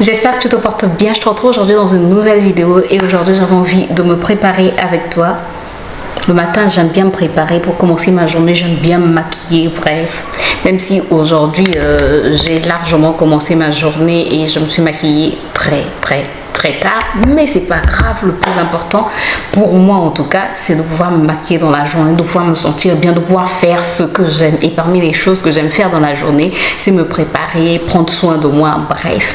J'espère que tu te portes bien. Je te retrouve aujourd'hui dans une nouvelle vidéo et aujourd'hui j'avais envie de me préparer avec toi. Le matin, j'aime bien me préparer pour commencer ma journée, j'aime bien me maquiller, bref. Même si aujourd'hui, j'ai largement commencé ma journée et je me suis maquillée très tard. Mais c'est pas grave, le plus important, pour moi en tout cas, c'est de pouvoir me maquiller dans la journée, de pouvoir me sentir bien, de pouvoir faire ce que j'aime. Et parmi les choses que j'aime faire dans la journée, c'est me préparer, prendre soin de moi, bref.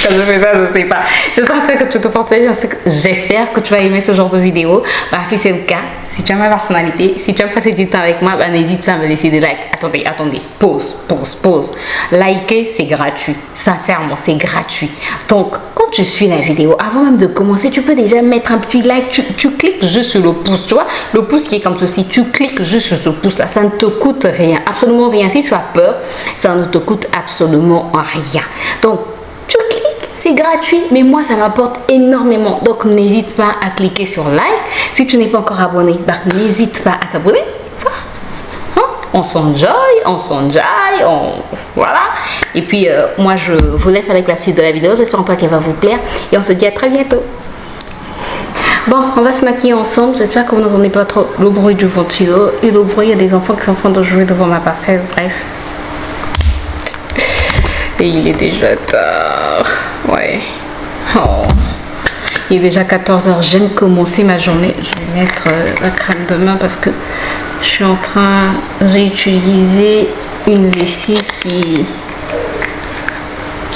Quand je fais ça, je sais pas. J'espère que tu te portes bien. J'espère que tu vas aimer ce genre de vidéo. Bah, si c'est le cas, si tu aimes ma personnalité, si tu aimes passer du temps avec moi, bah, n'hésite pas à me laisser des likes. Attendez. Pause. Liker, c'est gratuit. Sincèrement, c'est gratuit. Donc, quand tu suis la vidéo, avant même de commencer, tu peux déjà mettre un petit like. Tu cliques juste sur le pouce. Tu vois, le pouce qui est comme ceci. Tu cliques juste sur ce pouce. Ça ne te coûte rien. Absolument rien. Si tu as peur, ça ne te coûte absolument rien. Donc, tu cliques. C'est gratuit, mais moi ça m'apporte énormément. Donc n'hésite pas à cliquer sur like. Si tu n'es pas encore abonné, bah, n'hésite pas à t'abonner. On s'enjoy, voilà. Et puis moi je vous laisse avec la suite de la vidéo. J'espère en tout cas qu'elle va vous plaire. Et on se dit à très bientôt. Bon, on va se maquiller ensemble. J'espère que vous n'entendez pas trop le bruit du ventilo et le bruit. Il y a des enfants qui sont en train de jouer devant ma parcelle. Bref. Et il est déjà tard. Ouais. Oh. Il est déjà 14 h. J'aime commencer ma journée. Je vais mettre la crème de main parce que je suis en train. J'ai utilisé une lessive qui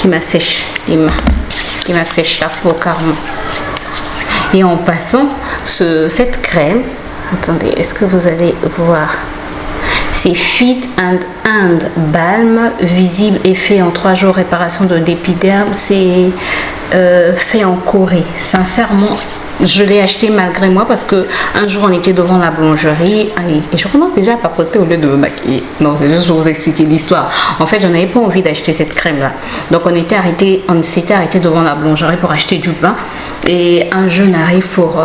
m'assèche les mains. Qui m'assèche la peau carrément. Et en passant, cette crème. Attendez, est-ce que vous allez voir? C'est Fit and Hand Balm, visible et fait en 3 jours, réparation de l'épiderme. C'est fait en Corée. Sincèrement, je l'ai acheté malgré moi parce que un jour on était devant la boulangerie et je commence déjà à papoter au lieu de me maquiller. Non, c'est juste pour vous expliquer l'histoire. En fait, je n'avais pas envie d'acheter cette crème là. Donc on s'était arrêté devant la boulangerie pour acheter du pain et un jeune arrive pour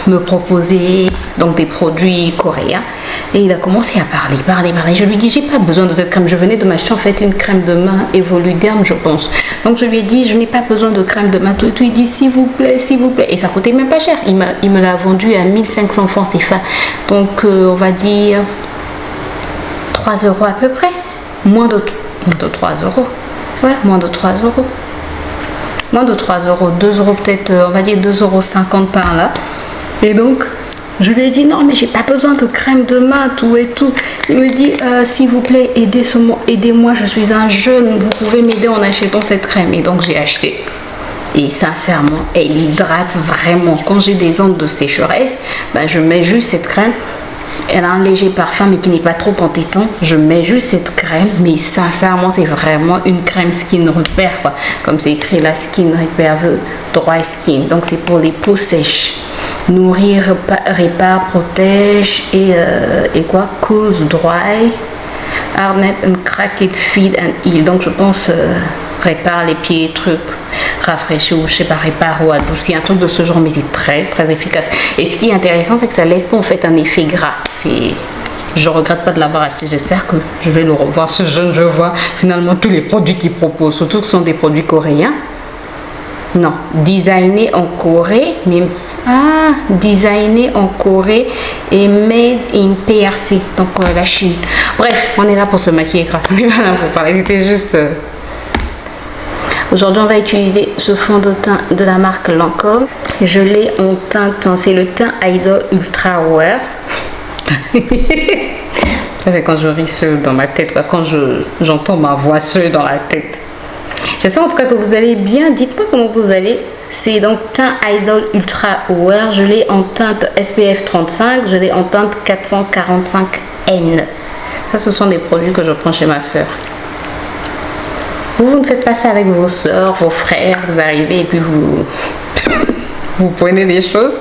me proposer donc des produits coréens et il a commencé à parler. Je lui dis j'ai pas besoin de cette crème. Je venais de m'acheter en fait une crème de main Evoluderm, je pense. Donc je lui ai dit je n'ai pas besoin de crème de main. Tout il dit s'il vous plaît. Et ça coûtait même pas cher. Il me l'a vendu à 1500 francs CFA. Donc on va dire 3 € à peu près. Moins de 3 €. Ouais, moins de 3 €. Moins de 3 €. 2 € peut-être, on va dire 2,50 € par là. Et donc, je lui ai dit non, mais j'ai pas besoin de crème de main, tout et tout. Il me dit s'il vous plaît, aidez-moi, je suis un jeune, vous pouvez m'aider en achetant cette crème. Et donc, j'ai acheté. Et sincèrement, elle hydrate vraiment. Quand j'ai des ondes de sécheresse, ben, je mets juste cette crème. Elle a un léger parfum mais qui n'est pas trop entêtant. Je mets juste cette crème, mais sincèrement c'est vraiment une crème Skin Repair quoi. Comme c'est écrit la Skin Repair Dry Skin. Donc c'est pour les peaux sèches. Nourrir, répare, protège et quoi? Cools Dry, Harden and Crack It, Feed and Heal. Donc je pense répare les pieds, trucs, rafraîchir ou je sais pas, répare ou adoucir, un truc de ce genre, mais c'est très efficace. Et ce qui est intéressant, c'est que ça laisse pas en fait un effet gras. Je regrette pas de l'avoir acheté. J'espère que je vais le revoir. Ce jeune, je vois finalement tous les produits qu'il propose, surtout que ce sont des produits coréens. Non, designés en Corée, mais designé en Corée et made in PRC, donc la Chine. Bref, on est là pour se maquiller grâce. On est pas là pour parler. C'était juste. Aujourd'hui, on va utiliser ce fond de teint de la marque Lancôme. Je l'ai en teinte, c'est le teint Idol Ultra Wear. Ça, c'est quand je ris seule dans ma tête, quand j'entends ma voix seule dans la tête. J'espère en tout cas que vous allez bien. Dites-moi comment vous allez. C'est donc teint Idol Ultra Wear. Je l'ai en teinte SPF 35. Je l'ai en teinte 445N. Ça, ce sont des produits que je prends chez ma soeur. Vous ne faites pas ça avec vos soeurs, vos frères, vous arrivez et puis vous prenez des choses.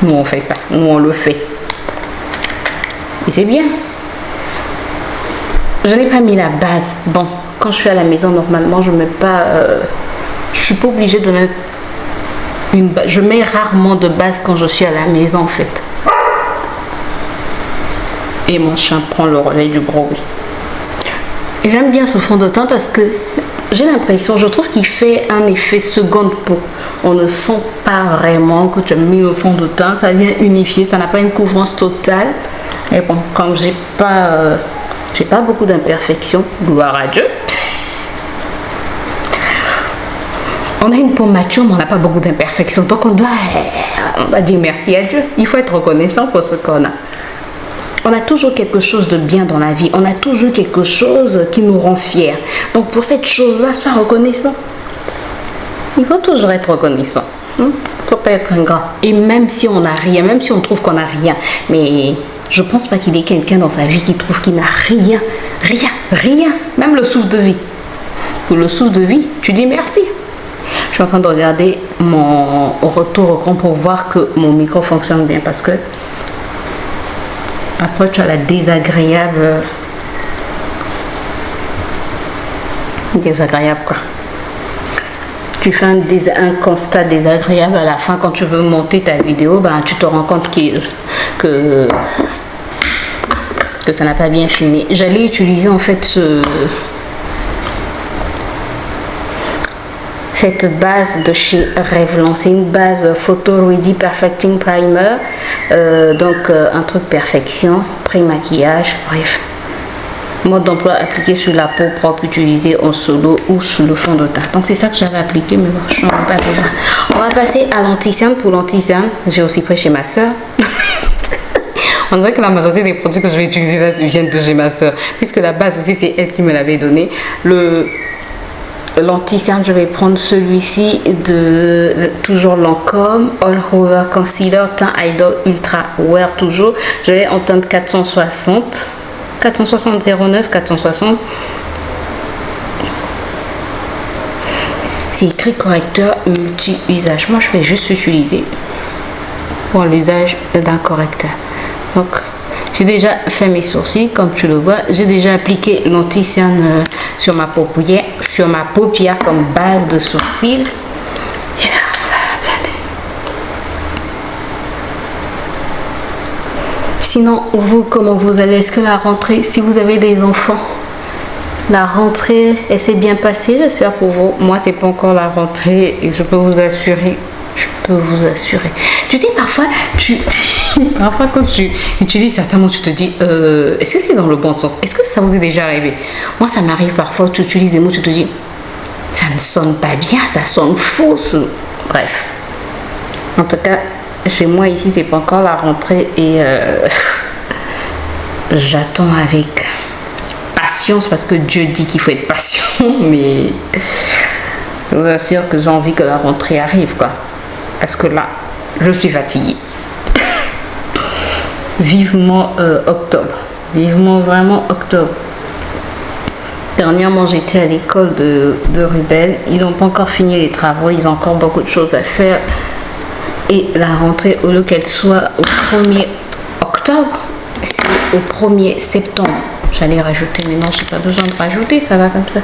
Nous on fait ça, nous on le fait. Et c'est bien. Je n'ai pas mis la base. Bon, quand je suis à la maison, normalement, je mets pas. Je suis pas obligée de mettre une base. Je mets rarement de base quand je suis à la maison en fait. Et mon chien prend le relais du bruit. J'aime bien ce fond de teint parce que j'ai l'impression, je trouve qu'il fait un effet seconde peau. On ne sent pas vraiment que tu as mis le fond de teint, ça vient unifier, ça n'a pas une couvrance totale. Et bon, comme j'ai pas beaucoup d'imperfections, gloire à Dieu. On a une peau mature, mais on n'a pas beaucoup d'imperfections. Donc on va dire merci à Dieu. Il faut être reconnaissant pour ce qu'on a. On a toujours quelque chose de bien dans la vie. On a toujours quelque chose qui nous rend fiers. Donc pour cette chose-là, sois reconnaissant. Il faut toujours être reconnaissant. Il ne faut pas être ingrat. Et même si on n'a rien, même si on trouve qu'on n'a rien, mais je ne pense pas qu'il y ait quelqu'un dans sa vie qui trouve qu'il n'a rien. Rien. Même le souffle de vie. Pour le souffle de vie, tu dis merci. Je suis en train de regarder mon retour au grand pour voir que mon micro fonctionne bien parce que après tu as la désagréable quoi. Tu fais un constat désagréable à la fin quand tu veux monter ta vidéo, ben tu te rends compte que ça n'a pas bien filmé. J'allais utiliser en fait cette base de chez Revlon, c'est une base Photo Ready Perfecting Primer, donc un truc perfection, pré-maquillage, bref. Mode d'emploi appliqué sur la peau propre, utilisé en solo ou sous le fond de teint. Donc c'est ça que j'avais appliqué, mais bon, je n'en ai pas besoin. On va passer à l'anti-cerne. Pour l'anti-cerne, j'ai aussi pris chez ma soeur. On dirait que la majorité des produits que je vais utiliser là viennent de chez ma soeur, puisque la base aussi c'est elle qui me l'avait donné. L'anti-cerne, je vais prendre celui-ci de toujours Lancôme All Over Concealer Teint Idol Ultra Wear toujours. Je l'ai en teinte 460 09 460. C'est écrit correcteur multi-usage. Moi, je vais juste utiliser pour l'usage d'un correcteur. Donc, j'ai déjà fait mes sourcils, comme tu le vois. J'ai déjà appliqué l'anti-cerne sur ma paupière comme base de sourcils. Sinon, vous, comment vous allez? Est-ce que la rentrée, si vous avez des enfants, la rentrée, elle s'est bien passée, j'espère pour vous. Moi, c'est pas encore la rentrée et je peux vous assurer. Tu sais, parfois, parfois quand tu utilises certains mots, tu te dis, est-ce que c'est dans le bon sens? Est-ce que ça vous est déjà arrivé? Moi, ça m'arrive parfois, tu utilises des mots, tu te dis, ça ne sonne pas bien, ça sonne faux. Bref. En tout cas, chez moi ici, c'est pas encore la rentrée et j'attends avec patience parce que Dieu dit qu'il faut être patient, mais je vous assure que j'ai envie que la rentrée arrive, quoi. Parce que là, je suis fatiguée. Vivement octobre. Vivement vraiment octobre. Dernièrement, j'étais à l'école de Ruben. Ils n'ont pas encore fini les travaux. Ils ont encore beaucoup de choses à faire. Et la rentrée, au lieu qu'elle soit au 1er octobre, c'est au 1er septembre. J'allais rajouter, mais non, j'ai pas besoin de rajouter. Ça va comme ça.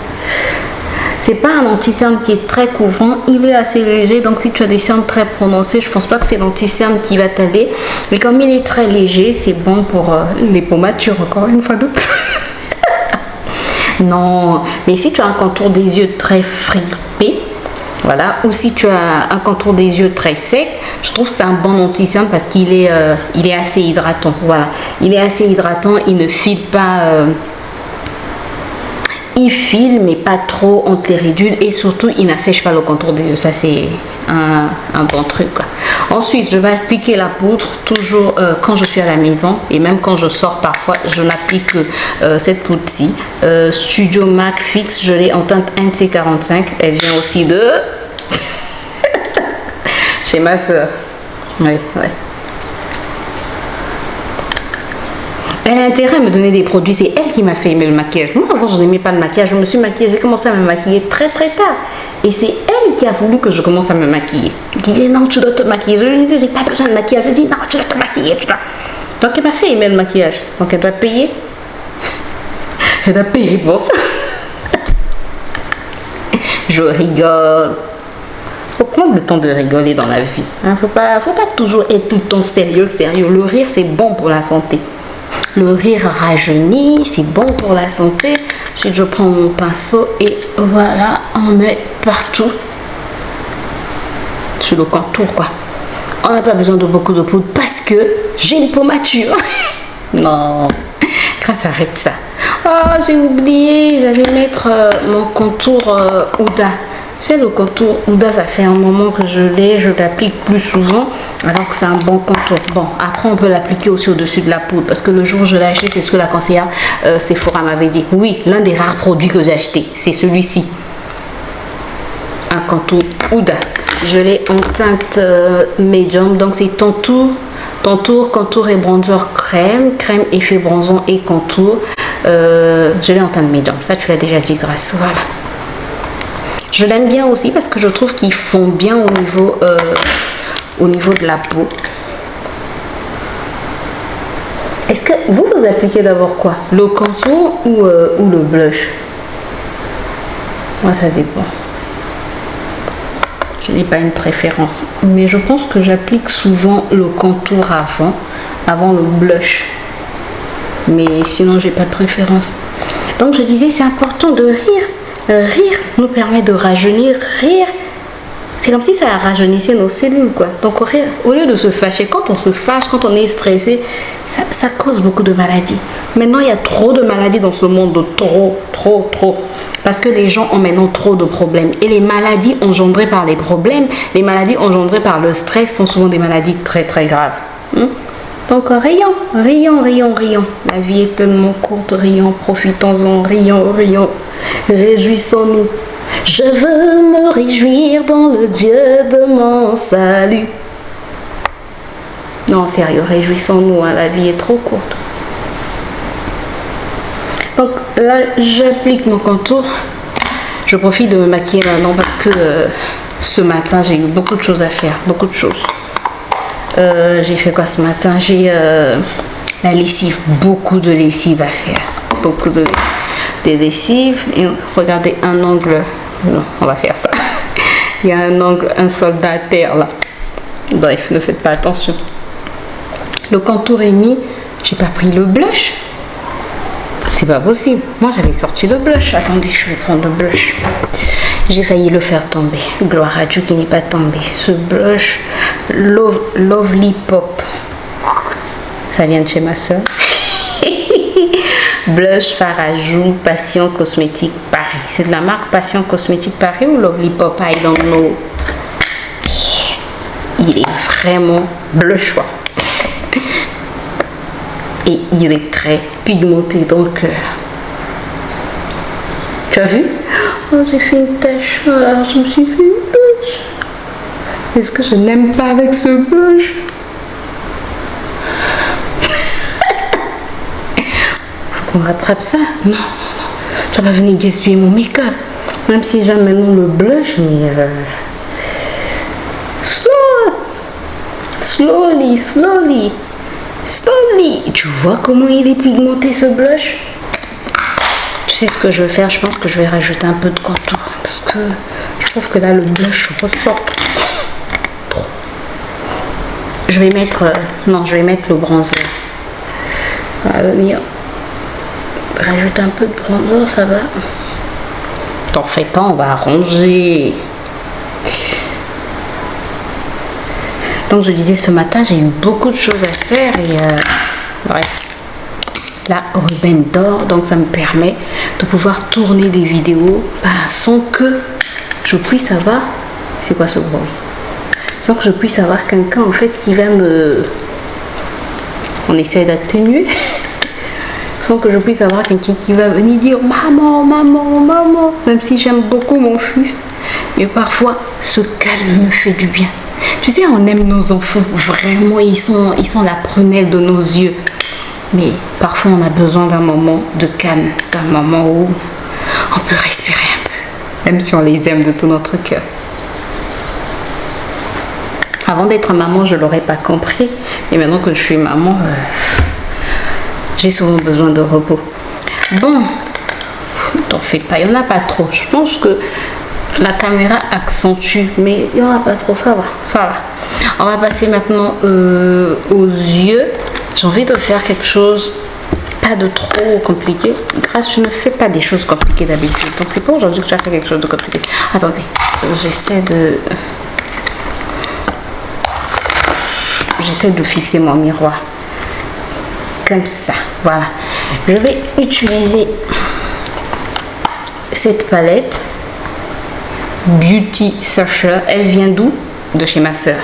C'est pas un anti-cerne qui est très couvrant, il est assez léger, donc si tu as des cernes très prononcées, je pense pas que c'est l'anti-cerne qui va t'aider. Mais comme il est très léger, c'est bon pour les peaux matures, encore une fois de plus. Non, mais si tu as un contour des yeux très fripé, voilà, ou si tu as un contour des yeux très sec, je trouve que c'est un bon anti-cerne parce qu'il est, assez hydratant. Voilà, il est assez hydratant, il ne file pas. Il file mais pas trop entre les ridules et surtout il n'assèche pas le contour des yeux. Ça c'est un bon truc, quoi. Ensuite je vais appliquer la poudre toujours quand je suis à la maison et même quand je sors parfois je n'applique que cette poudre-ci. Studio MAC Fix, je l'ai en teinte NC45. Elle vient aussi de chez ma soeur. Oui. Elle a intérêt à me donner des produits, c'est elle qui m'a fait aimer le maquillage. Moi avant je n'aimais pas le maquillage, je me suis maquillée, j'ai commencé à me maquiller très tard. Et c'est elle qui a voulu que je commence à me maquiller. Elle dit non, tu dois te maquiller. Je lui disais j'ai pas besoin de maquillage. Elle dit non, tu dois te maquiller. Donc elle m'a fait aimer le maquillage. Donc elle doit payer. Elle doit payer pour ça. Je rigole. Faut prendre le temps de rigoler dans la vie. Faut pas toujours être tout le temps sérieux. Le rire c'est bon pour la santé. Le rire rajeunit, c'est bon pour la santé. Ensuite, je prends mon pinceau et voilà, on met partout sur le contour, quoi. On n'a pas besoin de beaucoup de poudre parce que j'ai une peau mature. Non, grâce arrête ça. Oh, j'ai oublié, j'allais mettre mon contour Huda. Tu sais, le contour Huda, ça fait un moment que je l'ai, je l'applique plus souvent, alors que c'est un bon contour. Bon, après, on peut l'appliquer aussi au-dessus de la poudre, parce que le jour où je l'ai acheté, c'est ce que la conseillère Sephora m'avait dit. Oui, l'un des rares produits que j'ai acheté, c'est celui-ci. Un contour Huda. Je l'ai en teinte médium, donc c'est contour, contour et bronzer crème, crème effet bronzant et contour. Je l'ai en teinte médium, ça tu l'as déjà dit, grâce, voilà. Je l'aime bien aussi parce que je trouve qu'il fond bien au niveau de la peau. Est-ce que vous appliquez d'abord quoi? Le contour ou le blush? Moi, ça dépend. Je n'ai pas une préférence. Mais je pense que j'applique souvent le contour avant le blush. Mais sinon, j'ai pas de préférence. Donc, je disais, c'est important de rire. Rire nous permet de rajeunir. Rire, c'est comme si ça rajeunissait nos cellules, quoi. Donc rire, au lieu de se fâcher, quand on se fâche, quand on est stressé, ça cause beaucoup de maladies. Maintenant, il y a trop de maladies dans ce monde, trop. Parce que les gens ont maintenant trop de problèmes. Et les maladies engendrées par les problèmes, les maladies engendrées par le stress sont souvent des maladies très graves. Donc rions. La vie est tellement courte, rions, profitons-en, rions. Réjouissons-nous. Je veux me réjouir dans le Dieu de mon salut. Non, sérieux, réjouissons-nous, hein, la vie est trop courte. Donc là, j'applique mon contour. Je profite de me maquiller maintenant parce que ce matin, j'ai eu beaucoup de choses à faire, beaucoup de choses. J'ai fait quoi ce matin? J'ai la lessive, beaucoup de lessive à faire, beaucoup de lessive. Et regardez un angle, non, on va faire ça. Il y a un angle, un soldat à terre là. Bref, ne faites pas attention. Le contour est mis, j'ai pas pris le blush. C'est pas possible. Moi j'avais sorti le blush. Attendez, je vais prendre le blush. J'ai failli le faire tomber. Gloire à Dieu qui n'est pas tombé. Ce blush Lovely Pop. Ça vient de chez ma soeur. Blush fard à joues Passion Cosmétique Paris. C'est de la marque Passion Cosmétique Paris ou Lovely Pop? I don't know. Il est vraiment blushant. Et il est très pigmenté. Donc, tu as vu? Oh, j'ai fait une tache. Alors, je me suis fait une tache. Est-ce que je n'aime pas avec ce blush? Faut qu'on rattrape ça. Non. Tu vas pas venir gaspiller mon make-up. Même si j'aime maintenant le blush, mais slowly. Tu vois comment il est pigmenté ce blush? Tu sais ce que je vais faire? Je pense que je vais rajouter un peu de contour parce que je trouve que là le blush ressort trop. Je vais mettre je vais mettre le bronzer. On va venir rajouter un peu de bronzer, ça va. T'en fais pas, on va arranger. Donc je disais, ce matin j'ai eu beaucoup de choses à faire et bref, la ruben d'or, donc ça me permet de pouvoir tourner des vidéos sans que je puisse avoir, c'est quoi ce bruit, sans que je puisse avoir quelqu'un en fait qui va on essaie d'atténuer, sans que je puisse avoir quelqu'un qui va venir dire maman, même si j'aime beaucoup mon fils, mais parfois ce calme me fait du bien. Tu sais, on aime nos enfants, vraiment, ils sont la prunelle de nos yeux. Mais parfois, on a besoin d'un moment de calme, d'un moment où on peut respirer un peu, même si on les aime de tout notre cœur. Avant d'être maman, je ne l'aurais pas compris. Et maintenant que je suis maman, j'ai souvent besoin de repos. Bon, t'en fais pas, il n'y en a pas trop. Je pense que la caméra accentue, mais il n'y en a pas trop, ça va. On va passer maintenant aux yeux. J'ai envie de faire quelque chose pas de trop compliqué. Grâce, je ne fais pas des choses compliquées d'habitude. Donc c'est pas aujourd'hui que je vais faire quelque chose de compliqué. Attendez, j'essaie de fixer mon miroir. Comme ça, voilà. Je vais utiliser cette palette Beauty Searcher. Elle vient d'où? De chez ma soeur.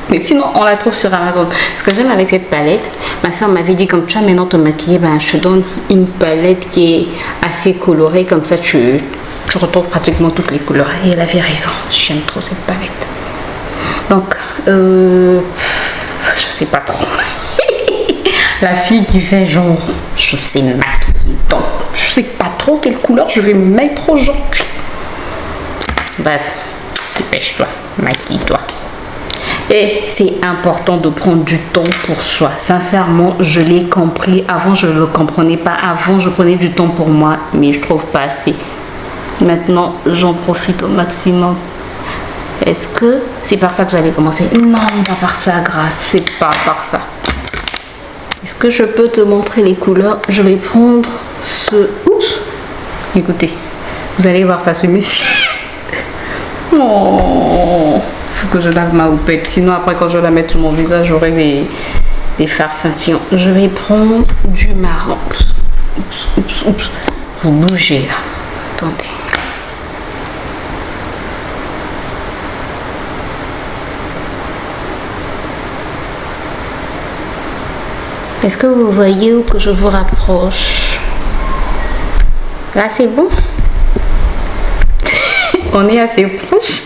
Mais sinon, on la trouve sur Amazon. Ce que j'aime avec cette palette, ma soeur m'avait dit, comme tu as maintenant te maquiller, ben, je te donne une palette qui est assez colorée. Comme ça, tu retrouves pratiquement toutes les couleurs. Et elle avait raison. J'aime trop cette palette. Donc, je sais pas trop. La fille qui fait genre, je sais maquiller. Donc, je sais pas trop quelle couleur je vais mettre aujourd'hui. Vas-y, dépêche-toi, maquille-toi. Et c'est important de prendre du temps pour soi. Sincèrement, je l'ai compris. Avant, je ne le comprenais pas. Avant, je prenais du temps pour moi, mais je trouve pas assez. Maintenant, j'en profite au maximum. Est-ce que c'est par ça que j'allais commencer? Non, pas par ça, Grâce. C'est pas par ça. Est-ce que je peux te montrer les couleurs? Je vais prendre ce... Oups! Écoutez, vous allez voir ça, celui-ci. Oh, faut que je lave ma houppette. Sinon, après, quand je la mets sur mon visage, j'aurai des fards scintillants. Je vais prendre du marron. Oups, oups, oups. Vous bougez là. Attendez. Est-ce que vous voyez où que je vous rapproche? Là, c'est bon? On est assez proche.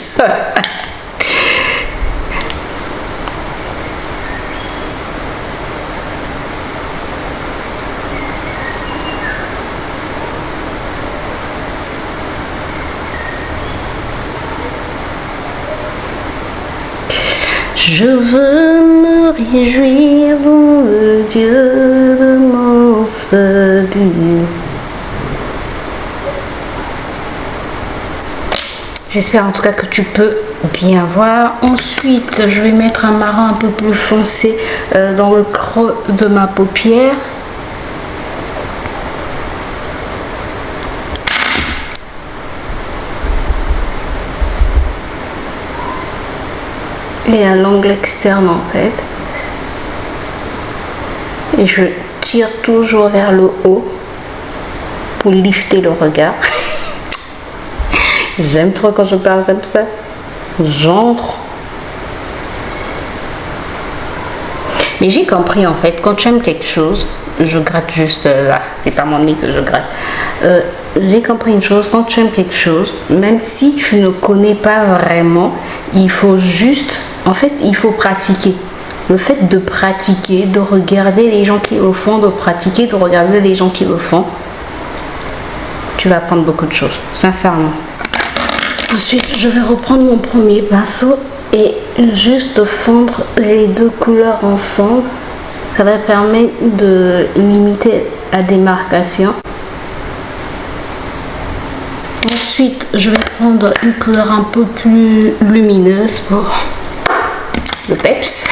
Je veux me réjouir dans le Dieu de mon salut. J'espère en tout cas que tu peux bien voir. Ensuite, je vais mettre un marron un peu plus foncé dans le creux de ma paupière. Et à l'angle externe en fait. Et je tire toujours vers le haut pour lifter le regard. J'aime trop quand je parle comme ça. Genre. Mais j'ai compris en fait, quand tu aimes quelque chose, je gratte juste là. C'est pas mon nez que je gratte. J'ai compris une chose, quand tu aimes quelque chose, même si tu ne connais pas vraiment, il faut juste, en fait, il faut pratiquer. Le fait de pratiquer, de regarder les gens qui le font, de pratiquer, de regarder les gens qui le font, tu vas apprendre beaucoup de choses, sincèrement. Ensuite, je vais reprendre mon premier pinceau et juste fondre les deux couleurs ensemble. Ça va permettre de limiter la démarcation. Ensuite, je vais prendre une couleur un peu plus lumineuse pour le peps.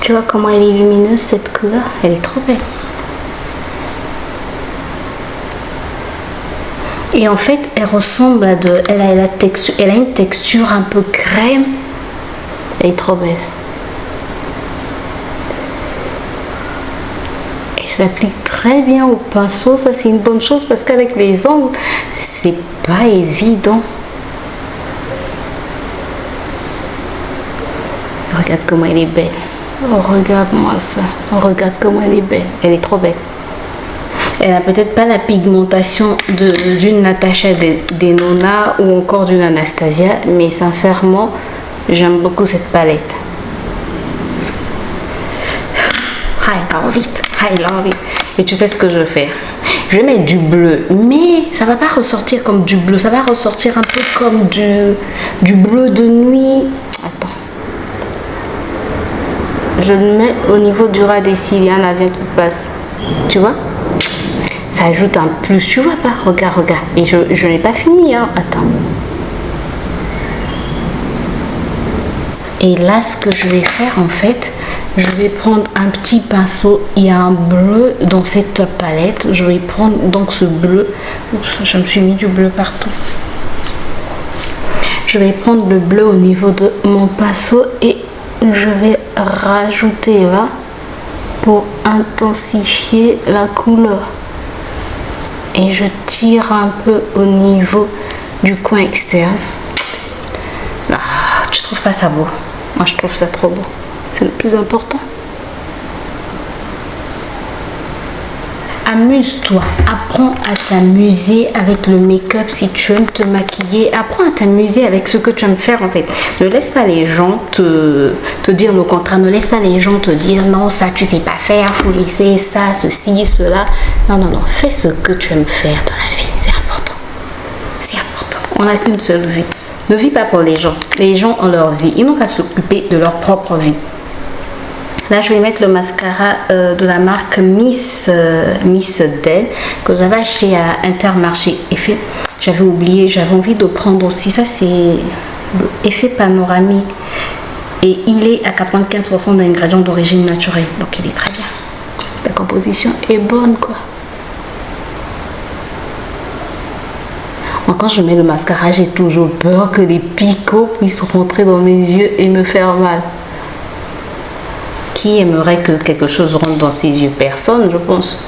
Tu vois comment elle est lumineuse cette couleur? Elle est trop belle. Et en fait, elle ressemble à de... Elle a une texture un peu crème. Elle est trop belle. Et ça s'applique très bien au pinceau. Ça, c'est une bonne chose parce qu'avec les ongles, c'est pas évident. Regarde comment elle est belle. Oh, regarde-moi ça. Oh, regarde comment elle est belle. Elle est trop belle. Elle a peut-être pas la pigmentation d'une Natasha Denona ou encore d'une Anastasia, mais sincèrement, j'aime beaucoup cette palette. I love it. I love it. Et tu sais ce que je vais faire? Je vais mettre du bleu, mais ça va pas ressortir comme du bleu. Ça va ressortir un peu comme du bleu de nuit. Attends. Je le mets au niveau du ras des cils, il y en a bien qui passe. Tu vois? Ça ajoute un plus, tu vois pas? Regarde, regarde. Et je n'ai pas fini, hein. Attends. Et là, ce que je vais faire, en fait, je vais prendre un petit pinceau. Il y a un bleu dans cette palette. Je vais prendre donc ce bleu. Oups, je me suis mis du bleu partout. Je vais prendre le bleu au niveau de mon pinceau et je vais rajouter là pour intensifier la couleur. Et je tire un peu au niveau du coin externe. Ah, tu trouves pas ça beau? Moi, je trouve ça trop beau. C'est le plus important. Amuse-toi, apprends à t'amuser avec le make-up. Si tu aimes te maquiller, apprends à t'amuser avec ce que tu aimes faire en fait. Ne laisse pas les gens te dire le contraire. Ne laisse pas les gens te dire non, ça tu sais pas faire, faut laisser ça, ceci, cela. Non, non, non, fais ce que tu aimes faire dans la vie. C'est important. C'est important. On n'a qu'une seule vie. Ne vis pas pour les gens. Les gens ont leur vie. Ils n'ont qu'à s'occuper de leur propre vie. Là, je vais mettre le mascara de la marque Miss Del que j'avais acheté à Intermarché. Effet, j'avais oublié, j'avais envie de prendre aussi. Ça, c'est l'effet panoramique. Et il est à 95% d'ingrédients d'origine naturelle. Donc, il est très bien. La composition est bonne, quoi. Moi, quand je mets le mascara, j'ai toujours peur que les picots puissent rentrer dans mes yeux et me faire mal. Qui aimerait que quelque chose rentre dans ses yeux? Personne, je pense.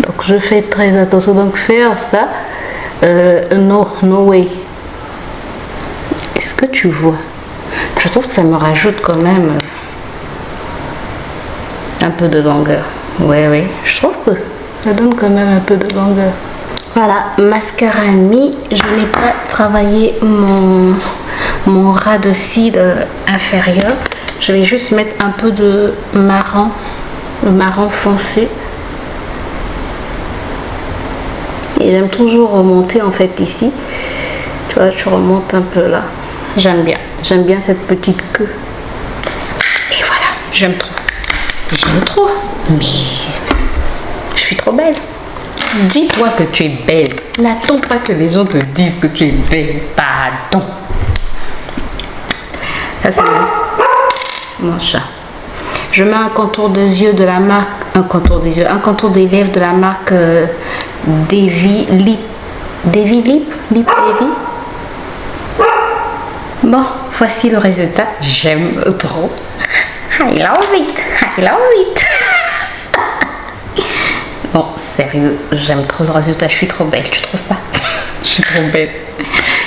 Donc je fais très attention. Donc faire ça, no way. Est-ce que tu vois? Je trouve que ça me rajoute quand même un peu de longueur. Ouais, je trouve que ça donne quand même un peu de longueur. Voilà, mascara mis. Je n'ai pas travaillé mon ras de cils inférieur. Je vais juste mettre un peu de marron, le marron foncé. Et j'aime toujours remonter en fait ici. Tu vois, tu remontes un peu là. J'aime bien cette petite queue. Et voilà, j'aime trop. Mais je suis trop belle. Dis-toi que tu es belle. N'attends pas que les gens te disent que tu es belle. Pardon. Ça c'est mon chat. Je mets un contour des yeux de la marque, un contour des lèvres de la marque Davy Lip. Bon, voici le résultat. J'aime trop. I love it. Bon, sérieux, j'aime trop le résultat. Je suis trop belle, tu trouves pas? Je suis trop belle.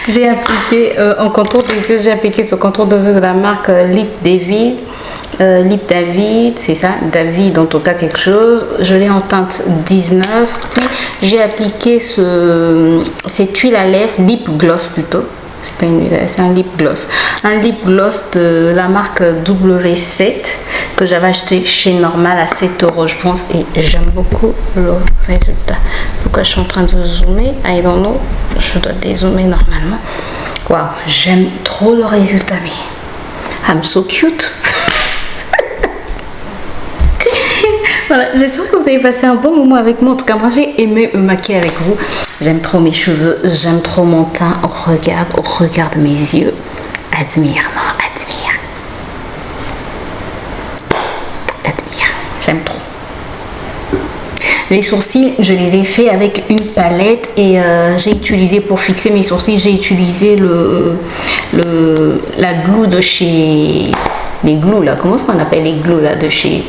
J'ai appliqué en contour des yeux, j'ai appliqué ce contour des yeux de la marque Lip David, c'est ça, David en tout cas quelque chose. Je l'ai en teinte 19. Puis j'ai appliqué cette huile à lèvres, lip gloss plutôt. C'est pas une huile, c'est un lip gloss. Un lip gloss de la marque W7 que j'avais acheté chez Normal à 7 €, je pense. Et j'aime beaucoup le résultat. Pourquoi je suis en train de zoomer? I don't know. Je dois dézoomer normalement. Waouh, j'aime trop le résultat. Mais I'm so cute. Voilà, j'espère que vous avez passé un bon moment avec moi. En tout cas, moi j'ai aimé me maquiller avec vous. J'aime trop mes cheveux, j'aime trop mon teint. Regarde mes yeux. Admire, j'aime trop. Les sourcils, je les ai fait avec une palette et j'ai utilisé pour fixer mes sourcils, j'ai utilisé la glue de chez... Les glues là, comment est-ce qu'on appelle les glues là de chez...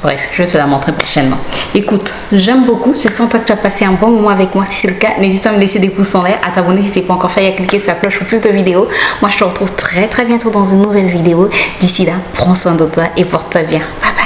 Bref, je vais te la montrer prochainement. Écoute, j'aime beaucoup. J'espère que tu as passé un bon moment avec moi. Si c'est le cas, n'hésite pas à me laisser des pouces en l'air, à t'abonner si ce n'est pas encore fait et à cliquer sur la cloche pour plus de vidéos. Moi, je te retrouve très bientôt dans une nouvelle vidéo. D'ici là, prends soin de toi et porte-toi bien. Bye bye.